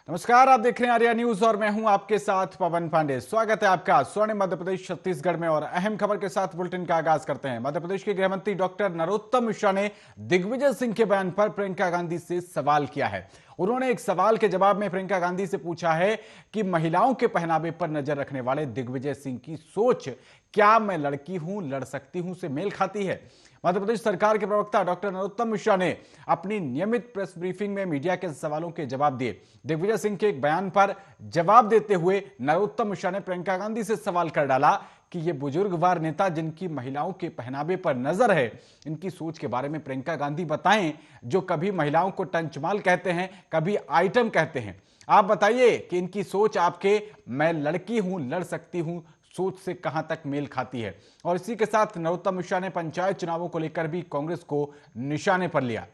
नमस्कार, आप देख रहे हैं आर्या न्यूज और मैं हूं आपके साथ पवन पांडे। स्वागत है आपका। स्वर्ण मध्य प्रदेश छत्तीसगढ़ में और अहम खबर के साथ बुलेटिन का आगाज करते हैं। मध्य प्रदेश के गृह मंत्री डॉक्टर नरोत्तम मिश्रा ने दिग्विजय सिंह के बयान पर प्रियंका गांधी से सवाल किया है। उन्होंने एक सवाल के जवाब में प्रियंका गांधी से पूछा है कि महिलाओं के पहनावे पर नजर रखने वाले दिग्विजय सिंह की सोच क्या मैं लड़की हूं, लड़ सकती हूं से मेल खाती है। मध्य प्रदेश सरकार के प्रवक्ता डॉक्टर नरोत्तम मिश्रा ने अपनी नियमित प्रेस ब्रीफिंग में मीडिया के सवालों के जवाब दिए। दिग्विजय सिंह के एक बयान पर जवाब देते हुए नरोत्तम मिश्रा ने प्रियंका गांधी से सवाल कर डाला कि ये बुजुर्गवार नेता जिनकी महिलाओं के पहनावे पर नजर है, इनकी सोच के बारे में प्रियंका गांधी बताएं, जो कभी महिलाओं को टंचमाल कहते हैं, कभी आइटम कहते हैं। आप बताइए कि इनकी सोच आपके मैं लड़की हूं, लड़ सकती हूं सोच से कहां तक मेल खाती है। और इसी के साथ नरोत्तम मिश्रा ने पंचायत चुनावों को लेकर भी कांग्रेस को निशाने पर लिया।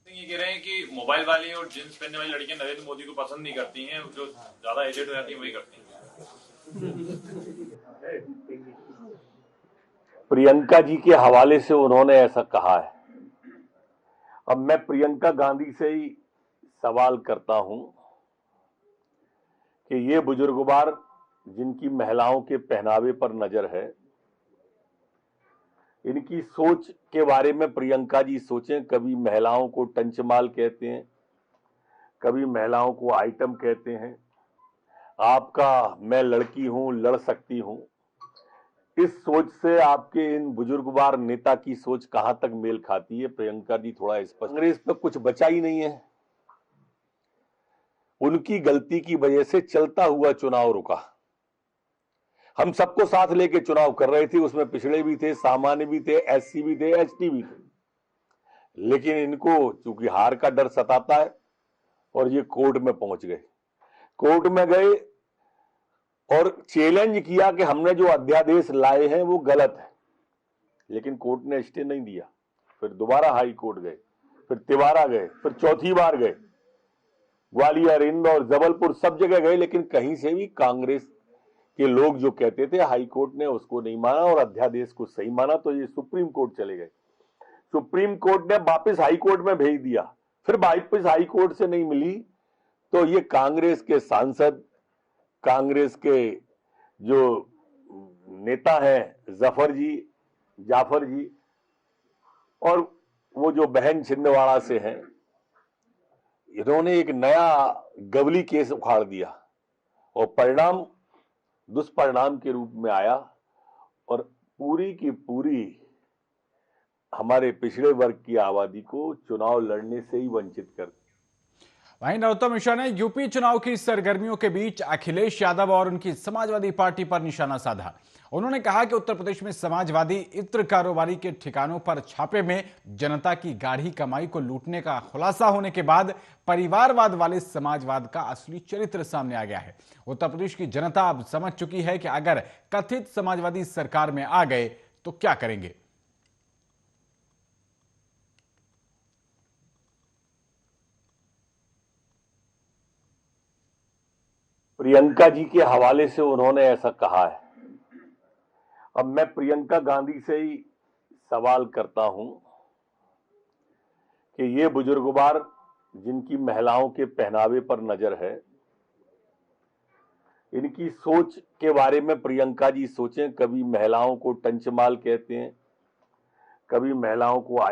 ये कह रहे हैं कि मोबाइल वाली और जींस पहनने वाली लड़कियां नरेंद्र मोदी को पसंद नहीं करती हैं, जो ज्यादा एजेड हो जाती हैं वही करती हैं। प्रियंका जी के हवाले से उन्होंने ऐसा कहा है। अब मैं प्रियंका गांधी से ही सवाल करता हूं कि ये बुजुर्गवार जिनकी महिलाओं के पहनावे पर नजर है, इनकी सोच के बारे में प्रियंका जी सोचें। कभी महिलाओं को टंचमाल कहते हैं, कभी महिलाओं को आइटम कहते हैं। आपका मैं लड़की हूं, लड़ सकती हूं, इस सोच से आपके इन बुजुर्गवार नेता की सोच कहां तक मेल खाती है, प्रियंका जी थोड़ा स्पष्ट। कांग्रेस पे कुछ बचा ही नहीं है। उनकी गलती की वजह से चलता हुआ चुनाव रुका। हम सबको साथ लेके चुनाव कर रहे थे, उसमें पिछड़े भी थे, सामान्य भी थे, एससी भी थे, एसटी भी थे। लेकिन इनको चूंकि हार का डर सताता है और ये कोर्ट में पहुंच गए। कोर्ट में गए और चैलेंज किया कि हमने जो अध्यादेश लाए हैं वो गलत है, लेकिन कोर्ट ने स्टे नहीं दिया। फिर दोबारा हाई कोर्ट गए, फिर तिवारा गए, फिर चौथी बार गए, ग्वालियर, इंदौर, जबलपुर सब जगह गए, लेकिन कहीं से भी कांग्रेस के लोग जो कहते थे हाई कोर्ट ने उसको नहीं माना और अध्यादेश को सही माना, तो ये सुप्रीम कोर्ट चले गए। सुप्रीम कोर्ट ने वापस हाई कोर्ट में भेज दिया, फिर वापस हाई कोर्ट से नहीं मिली, तो ये कांग्रेस के सांसद, कांग्रेस के जो नेता हैं जाफर जी और वो जो बहन छिंदवाड़ा से हैं, इन्होंने एक नया गबली केस उखाड़ दिया और परिणाम दुष्परिणाम के रूप में आया और पूरी की पूरी हमारे पिछड़े वर्ग की आबादी को चुनाव लड़ने से ही वंचित कर दिया। वहीं नरोत्तम मिश्रा ने यूपी चुनाव की सरगर्मियों के बीच अखिलेश यादव और उनकी समाजवादी पार्टी पर निशाना साधा। उन्होंने कहा कि उत्तर प्रदेश में समाजवादी इत्र कारोबारी के ठिकानों पर छापे में जनता की गाढ़ी कमाई को लूटने का खुलासा होने के बाद परिवारवाद वाले समाजवाद का असली चरित्र सामने आ गया है। उत्तर प्रदेश की जनता अब समझ चुकी है कि अगर कथित समाजवादी सरकार में आ गए तो क्या करेंगे। प्रियंका जी के हवाले से उन्होंने ऐसा कहा है। अब मैं प्रियंका गांधी से ही सवाल करता हूं कि ये बुजुर्गवार जिनकी महिलाओं के पहनावे पर नजर है, इनकी सोच के बारे में प्रियंका जी सोचें। कभी महिलाओं को टंचमाल कहते हैं, कभी महिलाओं को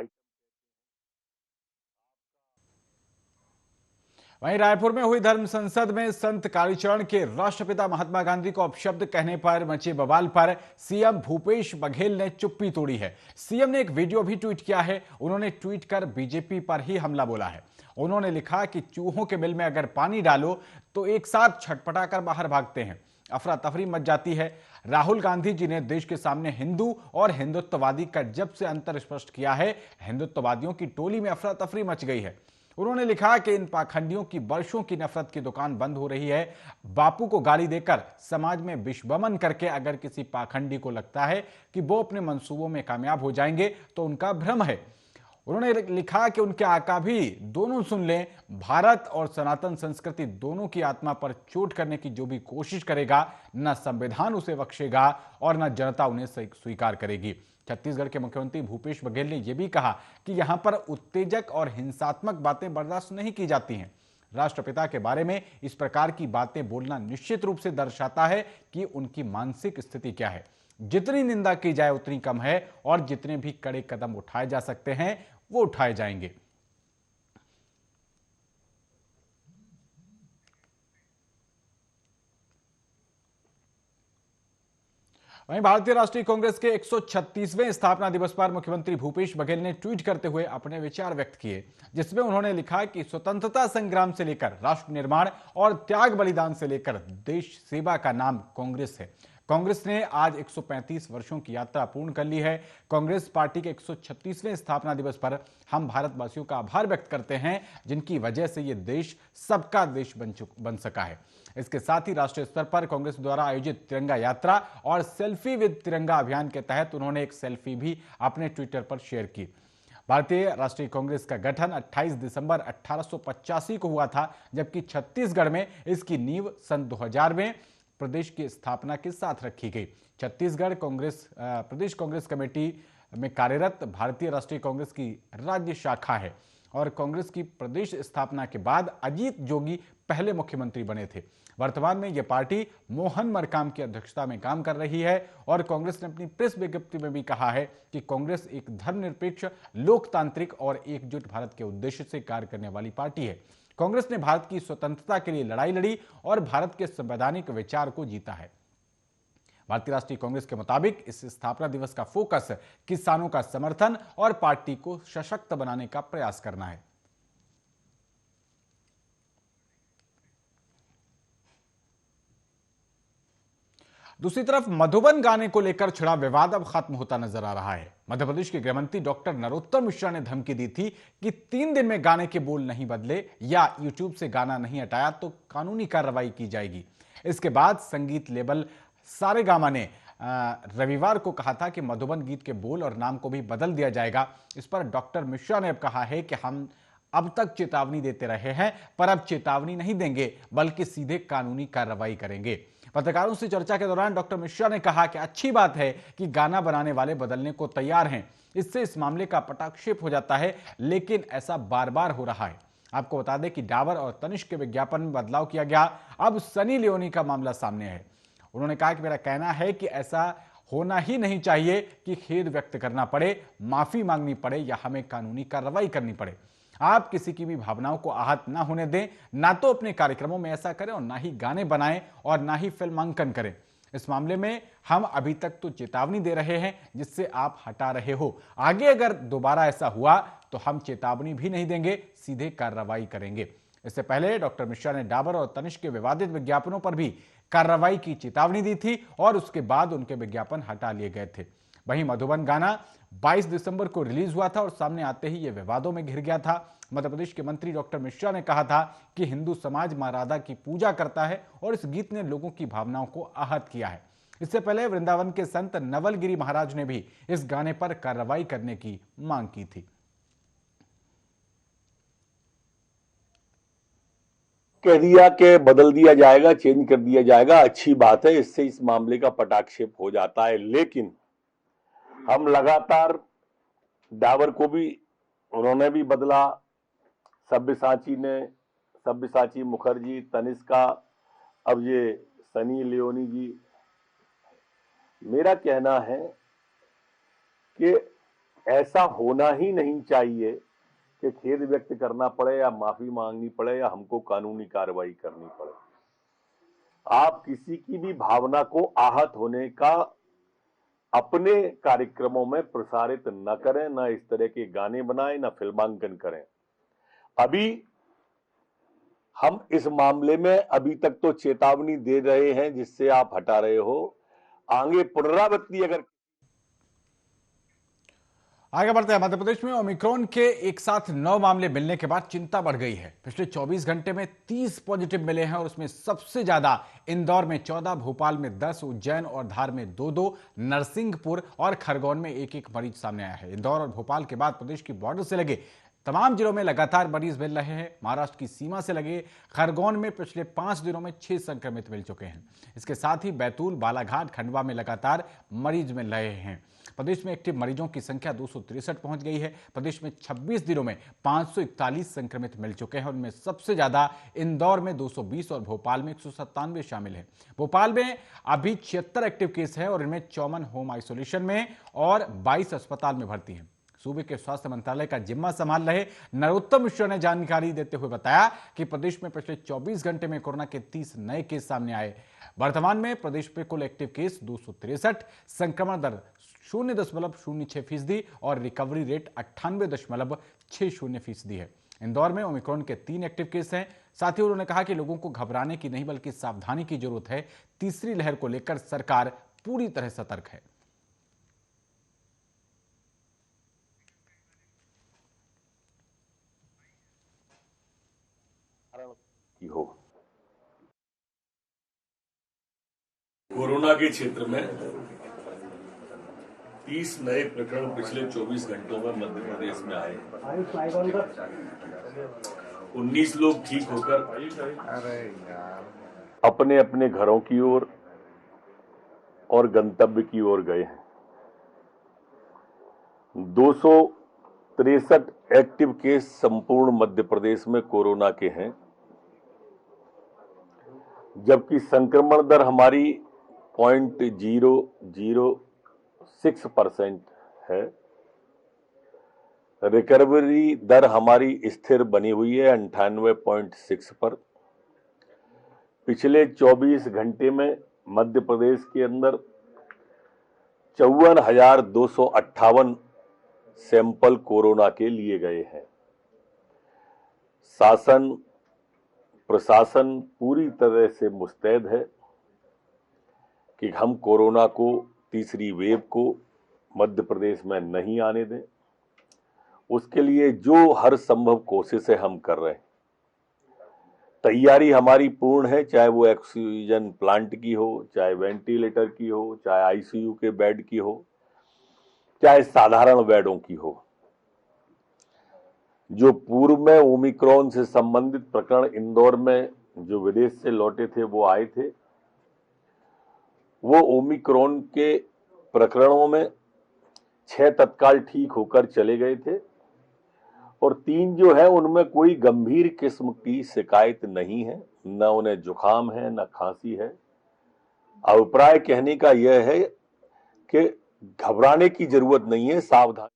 वहीं रायपुर में हुई धर्म संसद में संत कालीचरण के राष्ट्रपिता महात्मा गांधी को अपशब्द कहने पर मचे बवाल पर सीएम भूपेश बघेल ने चुप्पी तोड़ी है। सीएम ने एक वीडियो भी ट्वीट किया है। उन्होंने ट्वीट कर बीजेपी पर ही हमला बोला है। उन्होंने लिखा कि चूहों के बिल में अगर पानी डालो तो एक साथ छटपटा कर बाहर भागते हैं, अफरा तफरी मच जाती है। राहुल गांधी जी ने देश के सामने हिंदू और हिंदुत्ववादी का जब से अंतर स्पष्ट किया है, हिंदुत्ववादियों की टोली में अफरा तफरी मच गई है। उन्होंने लिखा कि इन पाखंडियों की वर्षों की नफरत की दुकान बंद हो रही है। बापू को गाली देकर समाज में विषवमन करके अगर किसी पाखंडी को लगता है कि वो अपने मंसूबों में कामयाब हो जाएंगे तो उनका भ्रम है। उन्होंने लिखा कि उनके आका भी दोनों सुन लें, भारत और सनातन संस्कृति दोनों की आत्मा पर चोट करने की जो भी कोशिश करेगा, न संविधान उसे बख्शेगा और न जनता उन्हें स्वीकार करेगी। छत्तीसगढ़ के मुख्यमंत्री भूपेश बघेल ने यह भी कहा कि यहां पर उत्तेजक और हिंसात्मक बातें बर्दाश्त नहीं की जाती हैं। राष्ट्रपिता के बारे में इस प्रकार की बातें बोलना निश्चित रूप से दर्शाता है कि उनकी मानसिक स्थिति क्या है। जितनी निंदा की जाए उतनी कम है और जितने भी कड़े कदम उठाए जा सकते हैं वो उठाए जाएंगे। वहीं भारतीय राष्ट्रीय कांग्रेस के 136वें स्थापना दिवस पर मुख्यमंत्री भूपेश बघेल ने ट्वीट करते हुए अपने विचार व्यक्त किए, जिसमें उन्होंने लिखा कि स्वतंत्रता संग्राम से लेकर राष्ट्र निर्माण और त्याग बलिदान से लेकर देश सेवा का नाम कांग्रेस है। कांग्रेस ने आज 135 वर्षों की यात्रा पूर्ण कर ली है। कांग्रेस पार्टी के 136वें स्थापना दिवस पर हम भारतवासियों का आभार व्यक्त करते हैं, जिनकी वजह से ये देश सबका देश बन सका है। इसके साथ ही राष्ट्रीय स्तर पर कांग्रेस द्वारा आयोजित तिरंगा यात्रा और सेल्फी विद तिरंगा अभियान के तहत उन्होंने एक सेल्फी भी अपने ट्विटर पर शेयर की। भारतीय राष्ट्रीय कांग्रेस का गठन 28 दिसंबर 1885 को हुआ था, जबकि छत्तीसगढ़ में इसकी नींव सन 2000 में प्रदेश की स्थापना के साथ रखी गई। छत्तीसगढ़ कांग्रेस प्रदेश कांग्रेस कमेटी में कार्यरत भारतीय राष्ट्रीय कांग्रेस की राज्य शाखा है और कांग्रेस की प्रदेश स्थापना के बाद अजीत जोगी पहले मुख्यमंत्री बने थे। वर्तमान में यह पार्टी मोहन मरकाम की अध्यक्षता में काम कर रही है और कांग्रेस ने अपनी प्रेस विज्ञप्ति में भी कहा है कि कांग्रेस एक धर्मनिरपेक्ष, लोकतांत्रिक और एकजुट भारत के उद्देश्य से कार्य करने वाली पार्टी है। कांग्रेस ने भारत की स्वतंत्रता के लिए लड़ाई लड़ी और भारत के संवैधानिक विचार को जीता है। भारतीय राष्ट्रीय कांग्रेस के मुताबिक इस स्थापना दिवस का फोकस किसानों का समर्थन और पार्टी को सशक्त बनाने का प्रयास करना है। दूसरी तरफ मधुबन गाने को लेकर छिड़ा विवाद अब खत्म होता नजर आ रहा है। मध्य प्रदेश के गृहमंत्री डॉक्टर नरोत्तम मिश्रा ने धमकी दी थी कि 3 दिन में गाने के बोल नहीं बदले या यूट्यूब से गाना नहीं हटाया तो कानूनी कार्रवाई की जाएगी। इसके बाद संगीत लेबल सारेगामा ने रविवार को कहा था कि मधुबन गीत के बोल और नाम को भी बदल दिया जाएगा। इस पर डॉक्टर मिश्रा ने अब कहा है कि हम अब तक चेतावनी देते रहे हैं, पर अब चेतावनी नहीं देंगे बल्कि सीधे कानूनी कार्रवाई करेंगे। पत्रकारों से चर्चा के दौरान डॉक्टर मिश्रा ने कहा कि अच्छी बात है कि गाना बनाने वाले बदलने को तैयार हैं, इससे इस मामले का पटाक्षेप हो जाता है, लेकिन ऐसा बार बार हो रहा है। आपको बता दें कि डाबर और तनिष्क के विज्ञापन में बदलाव किया गया। अब सनी लियोनी का मामला सामने है। उन्होंने कहा कि मेरा कहना है कि ऐसा होना ही नहीं चाहिए कि खेद व्यक्त करना पड़े, माफी मांगनी पड़े या हमें कानूनी कार्रवाई करनी पड़े। आप किसी की भी भावनाओं को आहत ना होने दें, ना तो अपने कार्यक्रमों में ऐसा करें और ना ही गाने बनाएं और ना ही फिल्मांकन करें। इस मामले में हम अभी तक तो चेतावनी दे रहे हैं जिससे आप हटा रहे हो। आगे अगर दोबारा ऐसा हुआ तो हम चेतावनी भी नहीं देंगे, सीधे कार्रवाई करेंगे। इससे पहले डॉक्टर मिश्रा ने डाबर और तनिष्क के विवादित विज्ञापनों पर भी कार्रवाई की चेतावनी दी थी और उसके बाद उनके विज्ञापन हटा लिए गए थे। वहीं मधुबन गाना 22 दिसंबर को रिलीज हुआ था और सामने आते ही यह विवादों में घिर गया था। मध्य प्रदेश के मंत्री डॉक्टर मिश्रा ने कहा था कि हिंदू समाज मां राधा की पूजा करता है और इस गीत ने लोगों की भावनाओं को आहत किया है। इससे पहले वृंदावन के संत नवलगिरी महाराज ने भी इस गाने पर कार्रवाई करने की मांग की थी। कह दिया कि बदल दिया जाएगा, चेंज कर दिया जाएगा, अच्छी बात है, इससे इस मामले का पटाक्षेप हो जाता है। लेकिन हम लगातार डाबर को भी उन्होंने भी बदला, सब्यसाची मुखर्जी, तनिष्का, अब ये सनी लियोनी जी। मेरा कहना है कि ऐसा होना ही नहीं चाहिए कि खेद व्यक्त करना पड़े या माफी मांगनी पड़े या हमको कानूनी कार्रवाई करनी पड़े। आप किसी की भी भावना को आहत होने का अपने कार्यक्रमों में प्रसारित न करें, न इस तरह के गाने बनाएं, न फिल्मांकन करें। अभी हम इस मामले में अभी तक तो चेतावनी दे रहे हैं जिससे आप हटा रहे हो। आगे पुनरावृत्ति अगर आगे बढ़ते हैं। मध्य प्रदेश में ओमिक्रॉन के एक साथ 9 मामले मिलने के बाद चिंता बढ़ गई है। पिछले 24 घंटे में 30 पॉजिटिव मिले हैं और उसमें सबसे ज्यादा इंदौर में 14, भोपाल में 10, उज्जैन और धार में 2-2, नरसिंहपुर और खरगोन में 1-1 मरीज सामने आया है। इंदौर और भोपाल के बाद प्रदेश की बॉर्डर से लगे तमाम जिलों में लगातार मरीज मिल रहे हैं। महाराष्ट्र की सीमा से लगे खरगोन में पिछले 5 दिनों में 6 संक्रमित मिल चुके हैं। इसके साथ ही बैतूल, बालाघाट, खंडवा में लगातार मरीज मिल रहे हैं। प्रदेश में एक्टिव मरीजों की संख्या 263 पहुंच गई है। प्रदेश में 26 दिनों में 541 संक्रमित मिल चुके हैं। उनमें सबसे ज्यादा इंदौर में 220 और भोपाल में 197 शामिल है। भोपाल में अभी 76 एक्टिव केस है और इनमें 54 होम आइसोलेशन में और 22 अस्पताल में भर्ती हैं। सूबे के स्वास्थ्य मंत्रालय का जिम्मा संभाल रहे नरोत्तम मिश्रा ने जानकारी देते हुए बताया कि प्रदेश में पिछले 24 घंटे में कोरोना के 30 नए केस सामने आए। वर्तमान में प्रदेश में कुल एक्टिव केस 263, संक्रमण दर 0.06% और रिकवरी रेट 98.60% है। इंदौर में ओमिक्रॉन के 3 एक्टिव केस हैं। साथ ही उन्होंने कहा कि लोगों को घबराने की नहीं बल्कि सावधानी की जरूरत है। तीसरी लहर को लेकर सरकार पूरी तरह सतर्क है। हो कोरोना के क्षेत्र में 30 नए प्रकरण पिछले 24 घंटों में मध्य प्रदेश में आए। 19 लोग ठीक होकर अपने अपने घरों की ओर और गंतव्य की ओर गए हैं। 263 एक्टिव केस संपूर्ण मध्य प्रदेश में कोरोना के हैं, जबकि संक्रमण दर हमारी 0.006% है। रिकवरी दर हमारी स्थिर बनी हुई है 98.6 पर। पिछले 24 घंटे में मध्य प्रदेश के अंदर 54,258 सैंपल कोरोना के लिए गए हैं। शासन प्रशासन पूरी तरह से मुस्तैद है कि हम कोरोना को, तीसरी वेव को मध्य प्रदेश में नहीं आने दें। उसके लिए जो हर संभव कोशिशें हम कर रहे हैं। तैयारी हमारी पूर्ण है, चाहे वो ऑक्सीजन प्लांट की हो, चाहे वेंटिलेटर की हो, चाहे आईसीयू के बेड की हो, चाहे साधारण बेडों की हो। जो पूर्व में ओमिक्रॉन से संबंधित प्रकरण इंदौर में जो विदेश से लौटे थे वो आए थे, वो ओमिक्रॉन के प्रकरणों में 6 तत्काल ठीक होकर चले गए थे और 3 जो है उनमें कोई गंभीर किस्म की शिकायत नहीं है, न उन्हें जुकाम है न खांसी है। अभिप्राय कहने का यह है कि घबराने की जरूरत नहीं है, सावधान।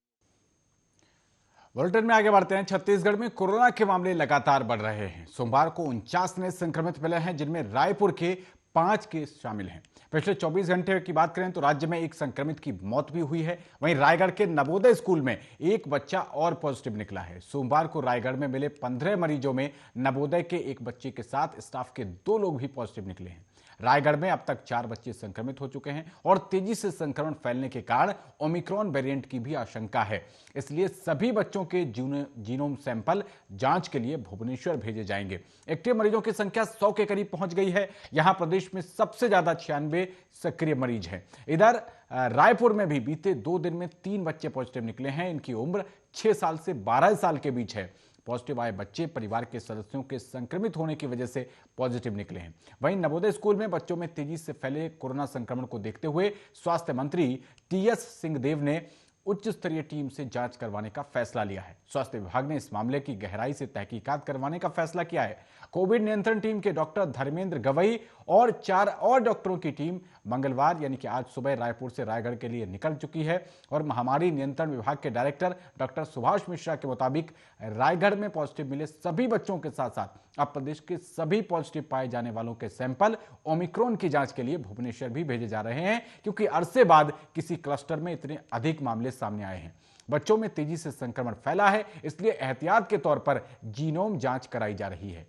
बुलेटिन में आगे बढ़ते हैं। छत्तीसगढ़ में कोरोना के मामले लगातार बढ़ रहे हैं। सोमवार को 49 नए संक्रमित मिले हैं, जिनमें रायपुर के 5 केस शामिल हैं। पिछले 24 घंटे की बात करें तो राज्य में एक संक्रमित की मौत भी हुई है। वहीं रायगढ़ के नवोदय स्कूल में एक बच्चा और पॉजिटिव निकला है। सोमवार को रायगढ़ में मिले 15 मरीजों में नवोदय के एक बच्चे के साथ स्टाफ के 2 लोग भी पॉजिटिव निकले हैं। रायगढ़ में अब तक 4 बच्चे संक्रमित हो चुके हैं और तेजी से संक्रमण फैलने के कारण ओमिक्रॉन वेरिएंट की भी आशंका है। इसलिए सभी बच्चों के जीनोम सैंपल जांच के लिए भुवनेश्वर भेजे जाएंगे। एक्टिव मरीजों की संख्या 100 के करीब पहुंच गई है। यहां प्रदेश में सबसे ज्यादा 96 सक्रिय मरीज हैं। इधर रायपुर में भी बीते 2 दिन में 3 बच्चे पॉजिटिव निकले हैं। इनकी उम्र 6 साल से 12 साल के बीच है। पॉजिटिव आए बच्चे परिवार के सदस्यों के संक्रमित होने की वजह से पॉजिटिव निकले हैं। वहीं नवोदय स्कूल में बच्चों में तेजी से फैले कोरोना संक्रमण को देखते हुए स्वास्थ्य मंत्री टीएस सिंहदेव ने उच्च स्तरीय टीम से जांच करवाने का फैसला लिया है। स्वास्थ्य विभाग ने इस मामले की गहराई से तहकीकात करवाने का फैसला किया है। कोविड नियंत्रण टीम के डॉक्टर धर्मेंद्र गवई और 4 और डॉक्टरों की टीम मंगलवार यानी कि आज सुबह रायपुर से रायगढ़ के लिए निकल चुकी है और महामारी नियंत्रण विभाग के डायरेक्टर डॉक्टर सुभाष मिश्रा के मुताबिक रायगढ़ में पॉजिटिव मिले सभी बच्चों के साथ साथ अब प्रदेश के सभी पॉजिटिव पाए जाने वालों के सैंपल ओमिक्रॉन की जांच के लिए भुवनेश्वर भी भेजे जा रहे हैं, क्योंकि अरसे बाद किसी क्लस्टर में इतने अधिक मामले सामने आए हैं। बच्चों में तेजी से संक्रमण फैला है, इसलिए एहतियात के तौर पर जीनोम जांच कराई जा रही है।